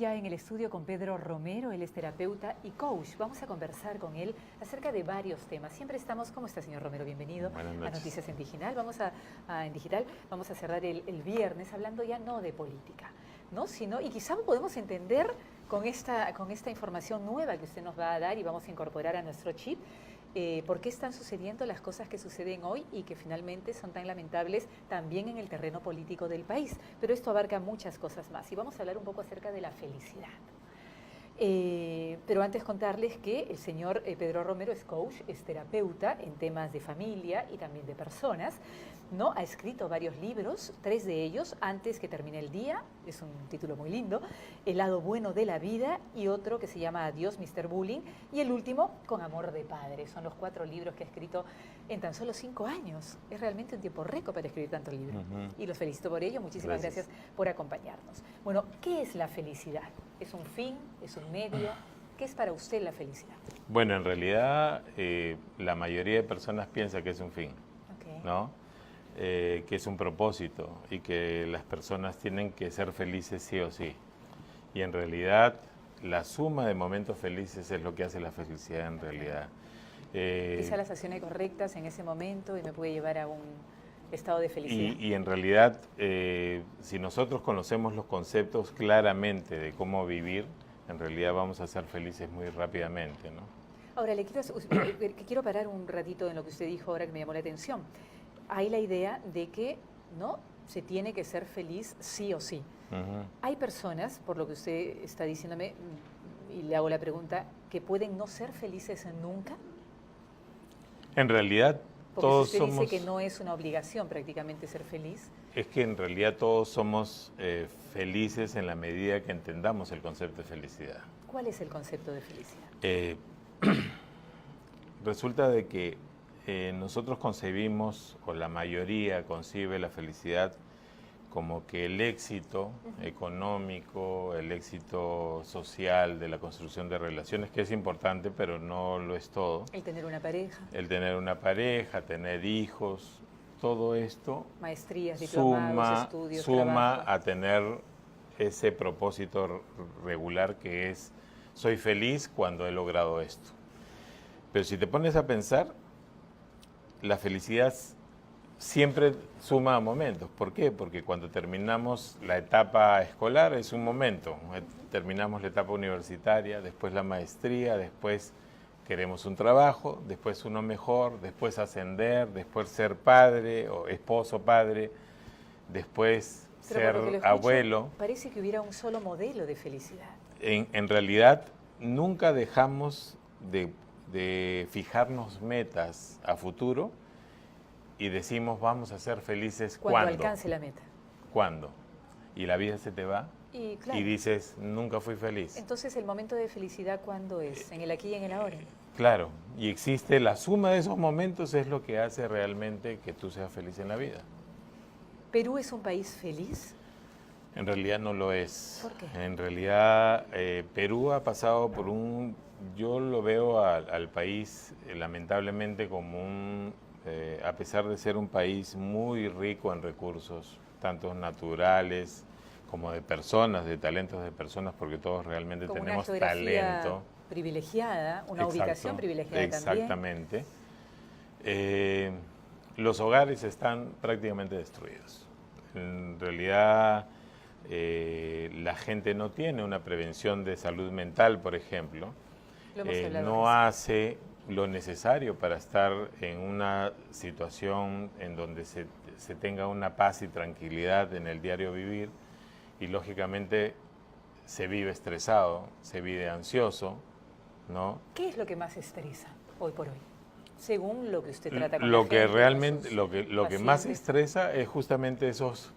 ya en el estudio con Pedro Romero, él es terapeuta y coach. Vamos a conversar con él acerca de varios temas. Siempre estamos, ¿cómo está, señor Romero? Bienvenido a Noticias en Digital. Vamos a cerrar el viernes hablando ya no de política, ¿no? Sino, y quizá podemos entender con esta información nueva que usted nos va a dar y vamos a incorporar a nuestro chip, por qué están sucediendo las cosas que suceden hoy y que finalmente son tan lamentables también en el terreno político del país. Pero esto abarca muchas cosas más y vamos a hablar un poco acerca de la felicidad. Pero antes contarles que el señor Pedro Romero es coach, es terapeuta en temas de familia y también de personas, ¿no? Ha escrito varios libros, 3 de ellos, Antes que termine el día, es un título muy lindo, El lado bueno de la vida, y otro que se llama Adiós, Mr. Bullying, y el último, Con amor de padre. Son los 4 libros que ha escrito en tan solo 5 años. Es realmente un tiempo récord para escribir tantos libros. Y los felicito por ello. Muchísimas gracias por acompañarnos. Bueno, ¿qué es la felicidad? ¿Es un fin? ¿Es un medio? ¿Qué es para usted la felicidad? Bueno, en realidad la mayoría de personas piensa que es un fin, ¿no? Que es un propósito y que las personas tienen que ser felices sí o sí. Y en realidad la suma de momentos felices es lo que hace la felicidad en realidad. Quizá las acciones correctas en ese momento y me puede llevar a un estado de felicidad. Y en realidad, si nosotros conocemos los conceptos claramente de cómo vivir, en realidad vamos a ser felices muy rápidamente, ¿no? Ahora, quiero parar un ratito en lo que usted dijo ahora que me llamó la atención. Hay la idea de que no se tiene que ser feliz sí o sí. Hay personas, por lo que usted está diciéndome, y le hago la pregunta, que pueden no ser felices nunca. En realidad, porque todos si usted somos... dice que no es una obligación prácticamente ser feliz. Es que en realidad todos somos felices en la medida que entendamos el concepto de felicidad. ¿Cuál es el concepto de felicidad? Resulta de que nosotros concebimos, o la mayoría concibe la felicidad como que el éxito económico, el éxito social de la construcción de relaciones, que es importante, pero no lo es todo. El tener una pareja. El tener una pareja, tener hijos, todo esto maestrías, diplomados, estudios, suma trabajo. A tener ese propósito regular que es, soy feliz cuando he logrado esto. Pero si te pones a pensar, la felicidad siempre suma a momentos. ¿Por qué? Porque cuando terminamos la etapa escolar es un momento. Terminamos la etapa universitaria, después la maestría, después queremos un trabajo, después uno mejor, después ascender, después ser padre o esposo, padre, después ser abuelo. Parece que hubiera un solo modelo de felicidad. En realidad nunca dejamos de fijarnos metas a futuro y decimos vamos a ser felices cuando alcance la meta. ¿Cuándo? Y la vida se te va y dices nunca fui feliz. Entonces el momento de felicidad ¿cuándo es? ¿En el aquí y en el ahora? Claro, y existe la suma de esos momentos es lo que hace realmente que tú seas feliz en la vida. ¿Perú es un país feliz? En realidad no lo es. ¿Por qué? En realidad Perú ha pasado por yo lo veo al país lamentablemente como a pesar de ser un país muy rico en recursos, tanto naturales como de personas, de talentos de personas, porque todos realmente como tenemos talento. Privilegiada, una ubicación privilegiada exactamente. También. Los hogares están prácticamente destruidos. En realidad la gente no tiene una prevención de salud mental, por ejemplo. No hace lo necesario para estar en una situación en donde se tenga una paz y tranquilidad en el diario vivir, y lógicamente se vive estresado, se vive ansioso, ¿no? ¿Qué es lo que más estresa hoy por hoy? Según lo que usted trata con lo la que gente, realmente lo que más estresa es justamente esas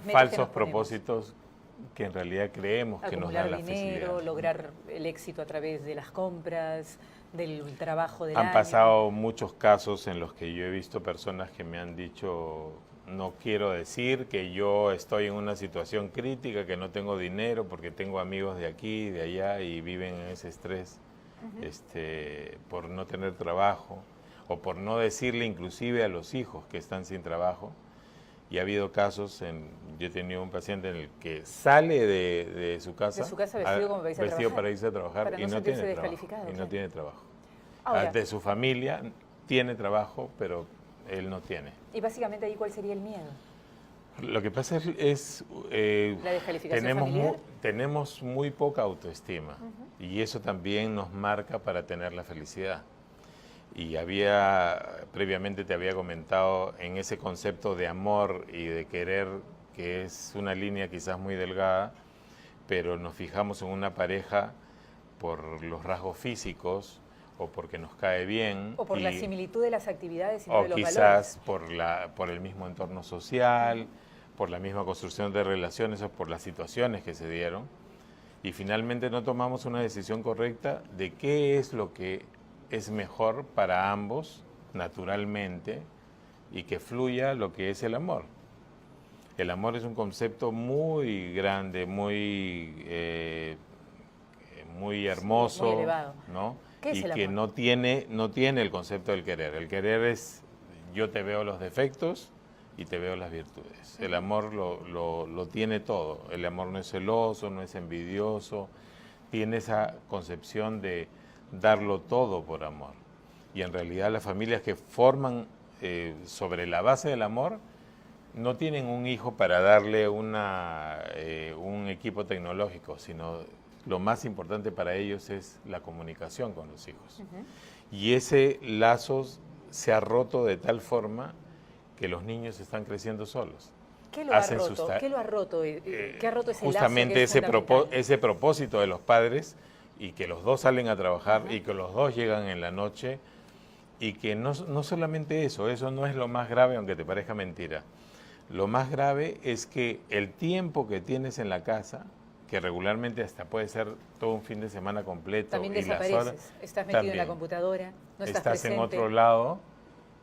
falsos propósitos que en realidad creemos que nos dan la felicidad. Acumular dinero, lograr el éxito a través de las compras, del trabajo del Han pasado muchos casos en los que yo he visto personas que me han dicho, no quiero decir que yo estoy en una situación crítica, que no tengo dinero porque tengo amigos de aquí y de allá y viven en ese estrés por no tener trabajo o por no decirle inclusive a los hijos que están sin trabajo. Y ha habido casos, yo he tenido un paciente en el que sale de su casa, vestido como para irse a trabajar, para y no tiene trabajo. Y no tiene trabajo. Ahora, de su familia tiene trabajo, pero él no tiene. Y básicamente ahí, ¿cuál sería el miedo? Lo que pasa es la descalificación familiar. Tenemos muy poca autoestima, y eso también nos marca para tener la felicidad. Y previamente te había comentado en ese concepto de amor y de querer, que es una línea quizás muy delgada, pero nos fijamos en una pareja por los rasgos físicos, o porque nos cae bien. O por la similitud de las actividades y o de los quizás valores. por el mismo entorno social, por la misma construcción de relaciones o por las situaciones que se dieron. Y finalmente no tomamos una decisión correcta de qué es lo que es mejor para ambos, naturalmente, y que fluya lo que es el amor. El amor es un concepto muy grande, muy hermoso, muy elevado, ¿no? ¿Qué es y el que amor? no tiene el concepto del querer. El querer es yo te veo los defectos y te veo las virtudes. El amor lo tiene todo. El amor no es celoso, no es envidioso, tiene esa concepción de darlo todo por amor. Y en realidad las familias que forman sobre la base del amor no tienen un hijo para darle un equipo tecnológico, sino lo más importante para ellos es la comunicación con los hijos. Y ese lazo se ha roto de tal forma que los niños están creciendo solos. ¿Qué lo ha roto? ¿Qué lo ha roto? ¿Qué ha roto ese justamente lazo que es ese propósito de los padres, y que los dos salen a trabajar y que los dos llegan en la noche, y que no solamente eso no es lo más grave, aunque te parezca mentira. Lo más grave es que el tiempo que tienes en la casa, que regularmente hasta puede ser todo un fin de semana completo. También y desapareces, las horas, estás metido en la computadora, no estás presente. En otro lado,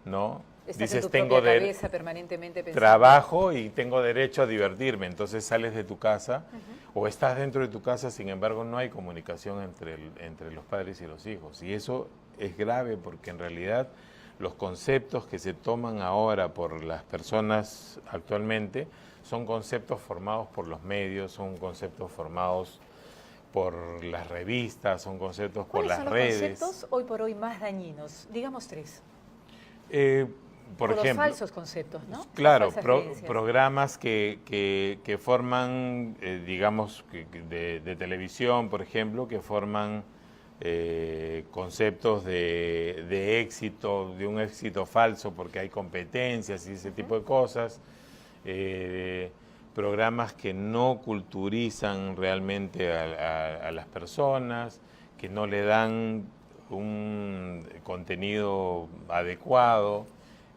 ¿no? Estás Dices, en tu propia cabeza permanentemente pensando. Trabajo y tengo derecho a divertirme, entonces sales de tu casa o estás dentro de tu casa, sin embargo no hay comunicación entre los padres y los hijos. Y eso es grave porque en realidad los conceptos que se toman ahora por las personas actualmente son conceptos formados por los medios, son conceptos formados por las revistas, son conceptos por las redes. ¿Cuáles son los conceptos hoy por hoy más dañinos? Digamos tres. Por ejemplo, los falsos conceptos, ¿no? Claro, programas que forman, digamos, de televisión, por ejemplo, que forman conceptos de éxito, de un éxito falso porque hay competencias y ese tipo de cosas. Programas que no culturizan realmente a las personas, que no le dan un contenido adecuado.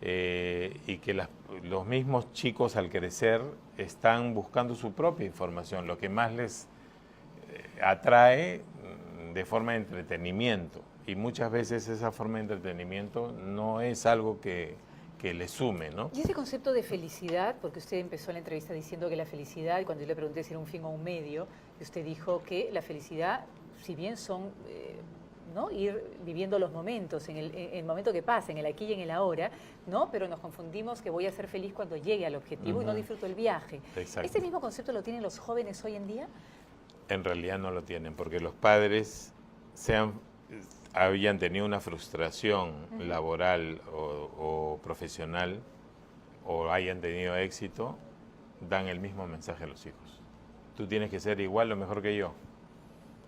Y que los mismos chicos al crecer están buscando su propia información, lo que más les atrae de forma de entretenimiento, y muchas veces esa forma de entretenimiento no es algo que le sume, ¿no? Y ese concepto de felicidad, porque usted empezó la entrevista diciendo que la felicidad, cuando yo le pregunté si era un fin o un medio, usted dijo que la felicidad, si bien son ¿no? ir viviendo los momentos, en el momento que pasa, en el aquí y en el ahora, ¿no? Pero nos confundimos que voy a ser feliz cuando llegue al objetivo y no disfruto el viaje. Exacto. ¿Este mismo concepto lo tienen los jóvenes hoy en día? En realidad no lo tienen, porque los padres habían tenido una frustración laboral o profesional, o hayan tenido éxito, dan el mismo mensaje a los hijos. Tú tienes que ser igual o mejor que yo.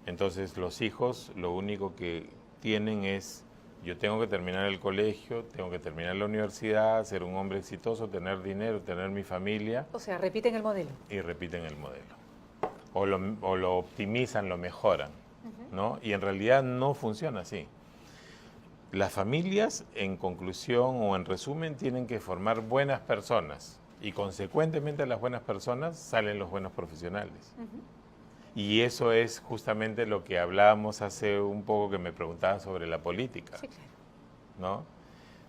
Entonces los hijos lo único que tienen es, yo tengo que terminar el colegio, tengo que terminar la universidad, ser un hombre exitoso, tener dinero, tener mi familia. O sea, repiten el modelo. Y repiten el modelo. O lo optimizan, lo mejoran, ¿no? Y en realidad no funciona así. Las familias, en conclusión o en resumen, tienen que formar buenas personas. Y consecuentemente de las buenas personas salen los buenos profesionales. Y eso es justamente lo que hablábamos hace un poco, que me preguntaban sobre la política. Sí, claro. ¿No?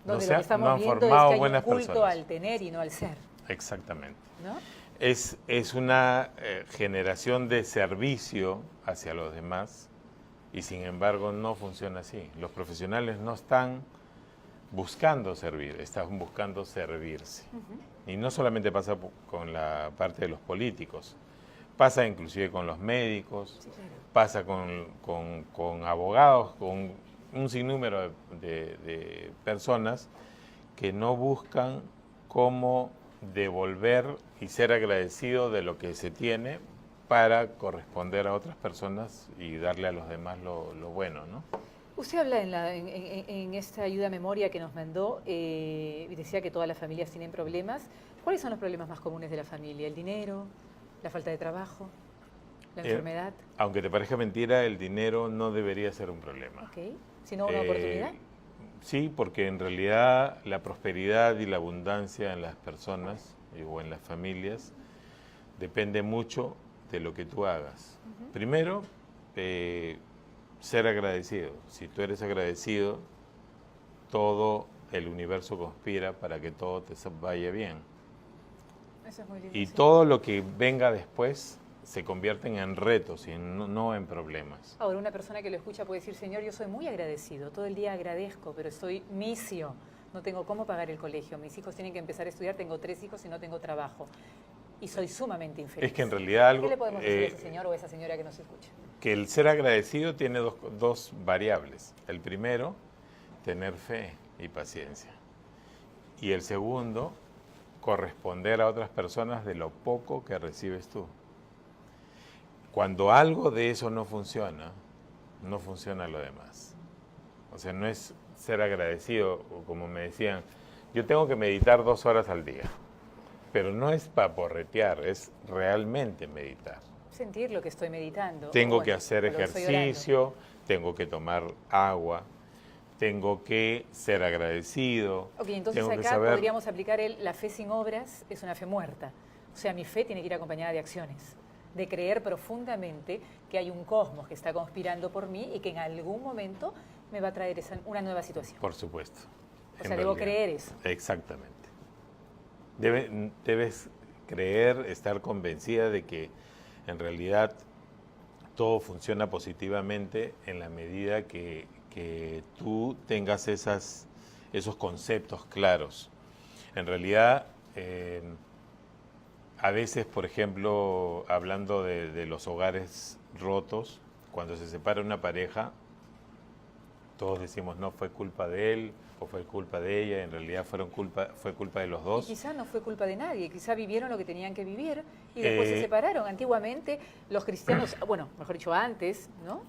Donde lo que estamos viendo es que hay un culto al tener y no al ser. Exactamente. ¿No? Es una generación de servicio hacia los demás, y sin embargo no funciona así. Los profesionales no están buscando servir, están buscando servirse. Y no solamente pasa con la parte de los políticos, pasa inclusive con los médicos, Sí, claro. pasa con abogados, con un sinnúmero de personas que no buscan cómo devolver y ser agradecido de lo que se tiene para corresponder a otras personas y darle a los demás lo bueno, ¿no? Usted habla en esta ayuda a memoria que nos mandó, y decía que todas las familias tienen problemas. ¿Cuáles son los problemas más comunes de la familia? ¿El dinero? ¿La falta de trabajo? ¿La enfermedad? Aunque te parezca mentira, el dinero no debería ser un problema. Ok. ¿Sino una oportunidad? Sí, porque en realidad la prosperidad y la abundancia en las personas o en las familias depende mucho de lo que tú hagas. Primero, ser agradecido. Si tú eres agradecido, todo el universo conspira para que todo te vaya bien. Eso es muy lindo. Y Sí. todo lo que venga después se convierten en retos y no en problemas. Ahora, una persona que lo escucha puede decir, Señor, yo soy muy agradecido, todo el día agradezco, pero estoy misio, no tengo cómo pagar el colegio, mis hijos tienen que empezar a estudiar, tengo 3 hijos y no tengo trabajo. Y soy sumamente infeliz. Es que en realidad algo... ¿Qué le podemos decir a ese señor o a esa señora que nos escucha? Que el ser agradecido tiene dos variables. El primero, tener fe y paciencia. Y el segundo, corresponder a otras personas de lo poco que recibes tú. Cuando algo de eso no funciona lo demás. O sea, no es ser agradecido, o como me decían, yo tengo que meditar 2 horas al día. Pero no es para porretear, es realmente meditar. Sentir lo que estoy meditando. Tengo Bueno, que hacer o lo que estoy ejercicio, tengo que tomar agua, tengo que ser agradecido. orando. Ok, entonces tengo que acá saber... podríamos aplicar la fe sin obras es una fe muerta. O sea, mi fe tiene que ir acompañada de acciones, de creer profundamente que hay un cosmos que está conspirando por mí y que en algún momento me va a traer una nueva situación. Por supuesto. O sea, debo creer eso. Exactamente. Debes creer, estar convencida de que en realidad todo funciona positivamente en la medida que tú tengas esos conceptos claros. En realidad, a veces, por ejemplo, hablando de los hogares rotos, cuando se separa una pareja, todos decimos, no, fue culpa de él o fue culpa de ella, en realidad fue culpa de los dos. Y quizá no fue culpa de nadie, quizá vivieron lo que tenían que vivir y después se separaron. Antiguamente los cristianos, bueno, mejor dicho antes, ¿no?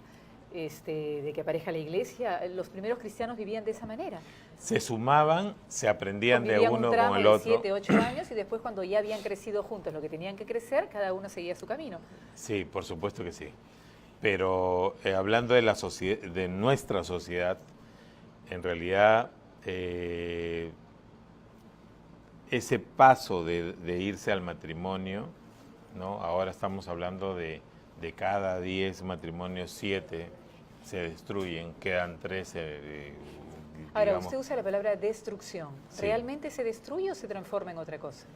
De que aparezca la iglesia, los primeros cristianos vivían de esa manera. Se sumaban, se aprendían de uno un tramo con el de otro. 7, 8 años y después cuando ya habían crecido juntos lo que tenían que crecer, cada uno seguía su camino. Sí, por supuesto que sí. Pero hablando de de nuestra sociedad, en realidad ese paso de irse al matrimonio, ¿no? Ahora estamos hablando de cada 10 matrimonios, 7 se destruyen, quedan 13. Ahora, digamos. usted usa la palabra destrucción. Sí. ¿Realmente se destruye o se transforma en otra cosa?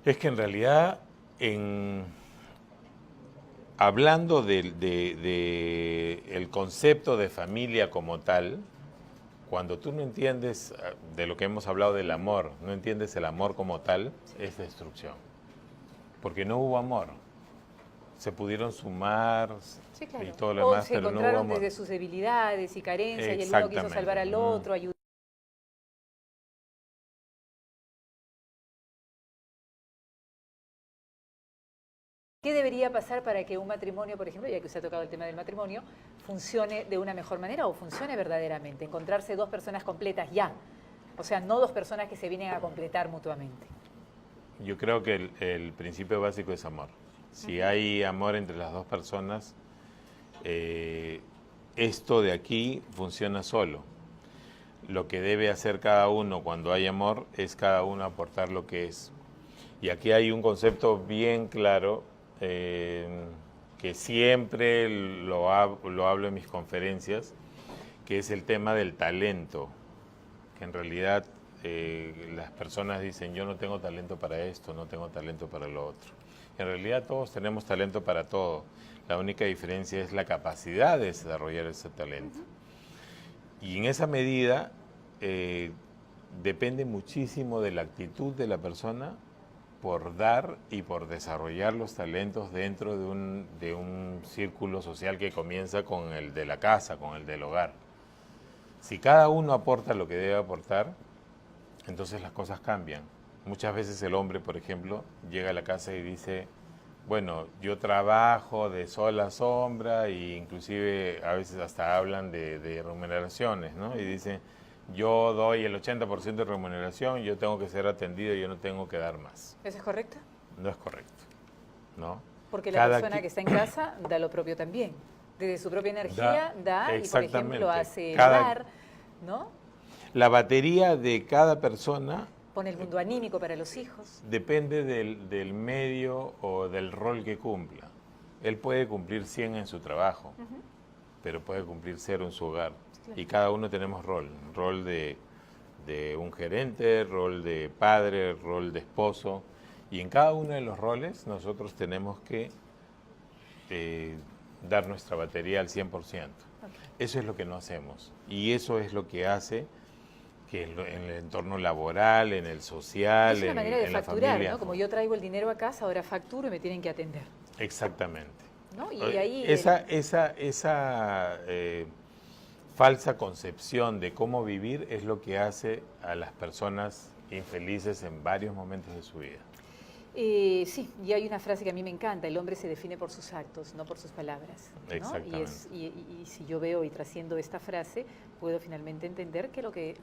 Es que en realidad, hablando del concepto de familia como tal, cuando tú no entiendes de lo que hemos hablado del amor, no entiendes el amor como tal, es destrucción. Porque no hubo amor. Se pudieron sumar Sí, claro. y todo lo demás, se pero no hubo encontraron amor. desde sus debilidades y carencias y el uno quiso salvar al otro, ayudar. ¿Qué debería pasar para que un matrimonio, por ejemplo, ya que usted ha tocado el tema del matrimonio, funcione de una mejor manera o funcione verdaderamente? Encontrarse 2 personas completas ya. O sea, no 2 personas que se vienen a completar mutuamente. Yo creo que el principio básico es amor. Si hay amor entre las 2 personas, esto de aquí funciona solo. Lo que debe hacer cada uno cuando hay amor es cada uno aportar lo que es. Y aquí hay un concepto bien claro que siempre lo hablo en mis conferencias, que es el tema del talento, que en realidad las personas dicen, yo no tengo talento para esto, no tengo talento para lo otro. En realidad todos tenemos talento para todo, la única diferencia es la capacidad de desarrollar ese talento. Y en esa medida depende muchísimo de la actitud de la persona por dar y por desarrollar los talentos dentro de un círculo social que comienza con el de la casa, con el del hogar. Si cada uno aporta lo que debe aportar, entonces las cosas cambian. Muchas veces el hombre, por ejemplo, llega a la casa y dice, bueno, yo trabajo de sol a sombra, e inclusive a veces hasta hablan de remuneraciones, ¿no? Y dicen, yo doy el 80% de remuneración, yo tengo que ser atendido, yo no tengo que dar más. ¿Eso es correcto? No es correcto, ¿no? Porque la persona que está en casa da lo propio también. Desde su propia energía da y, por ejemplo, hace dar, ¿no? La batería de cada persona pone el mundo anímico para los hijos. Depende del medio o del rol que cumpla. Él puede cumplir 100 en su trabajo, pero puede cumplir 0 en su hogar. Claro. Y cada uno tenemos rol de un gerente, rol de padre, rol de esposo. Y en cada uno de los roles nosotros tenemos que dar nuestra batería al 100%. Okay. Eso es lo que no hacemos. Y eso es lo que hace que en el entorno laboral, en el social, es una manera de facturar, ¿no? Como yo traigo el dinero a casa, ahora facturo y me tienen que atender. Exactamente. ¿No? Y ahí esa falsa concepción de cómo vivir es lo que hace a las personas infelices en varios momentos de su vida. Sí, y hay una frase que a mí me encanta, el hombre se define por sus actos, no por sus palabras, ¿no? Exactamente. Y si yo veo y trasciendo esta frase, puedo finalmente entender que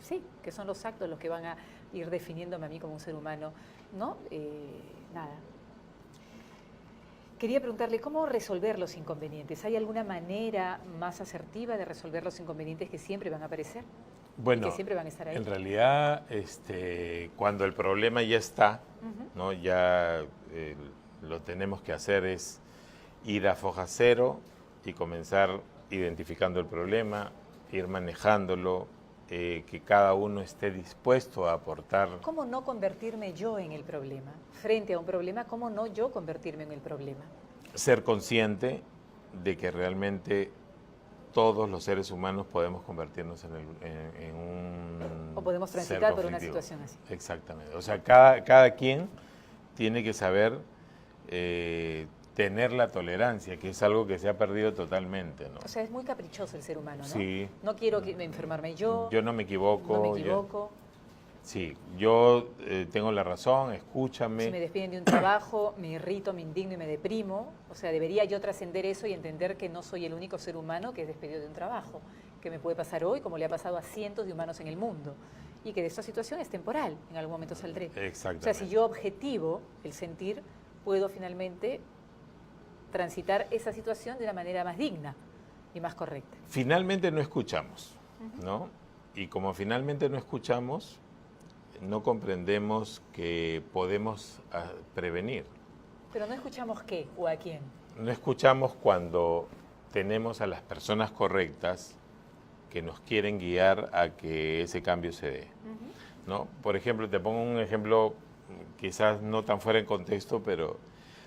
que son los actos los que van a ir definiéndome a mí como un ser humano, ¿no? Nada. Quería preguntarle, ¿cómo resolver los inconvenientes? ¿Hay alguna manera más asertiva de resolver los inconvenientes que siempre van a aparecer? Bueno, que siempre van a estar ahí. En realidad, cuando el problema ya está, ¿no? Ya lo tenemos que hacer es ir a foja cero y comenzar identificando el problema, ir manejándolo, que cada uno esté dispuesto a aportar. ¿Cómo no convertirme yo en el problema? Frente a un problema, ¿cómo no yo convertirme en el problema? Ser consciente de que realmente todos los seres humanos podemos convertirnos en un o podemos transitar por una situación así. Exactamente. O sea, cada quien tiene que saber tener la tolerancia, que es algo que se ha perdido totalmente, ¿no? O sea, es muy caprichoso el ser humano, ¿no? Sí. No quiero enfermarme yo. Yo no me equivoco. No me equivoco. Sí, yo tengo la razón, escúchame. Si me despiden de un trabajo, me irrito, me indigno y me deprimo. O sea, debería yo trascender eso y entender que no soy el único ser humano que es despedido de un trabajo, que me puede pasar hoy como le ha pasado a cientos de humanos en el mundo. Y que de esta situación es temporal, en algún momento saldré. Exactamente. O sea, si yo objetivo el sentir, puedo finalmente transitar esa situación de una manera más digna y más correcta. Finalmente no escuchamos, ¿no? Y como finalmente no escuchamos, no comprendemos que podemos prevenir. ¿Pero no escuchamos qué o a quién? No escuchamos cuando tenemos a las personas correctas que nos quieren guiar a que ese cambio se dé, ¿no? Por ejemplo, te pongo un ejemplo quizás no tan fuera en contexto, pero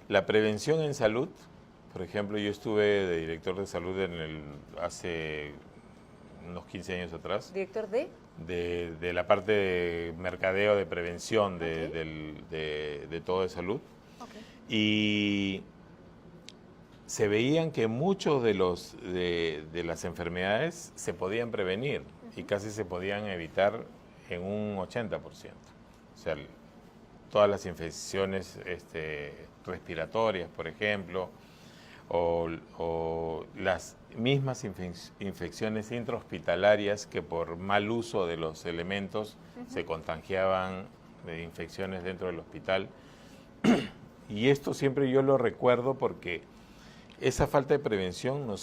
la prevención en salud, por ejemplo, yo estuve de director de salud hace unos 15 años atrás. ¿Director de? De la parte de mercadeo, de prevención de todo de salud. Okay. Y se veían que muchos de las enfermedades se podían prevenir y casi se podían evitar en un 80%. O sea, todas las infecciones respiratorias, por ejemplo, o las mismas infecciones intrahospitalarias que por mal uso de los elementos se contagiaban de infecciones dentro del hospital. Y esto siempre yo lo recuerdo porque esa falta de prevención nos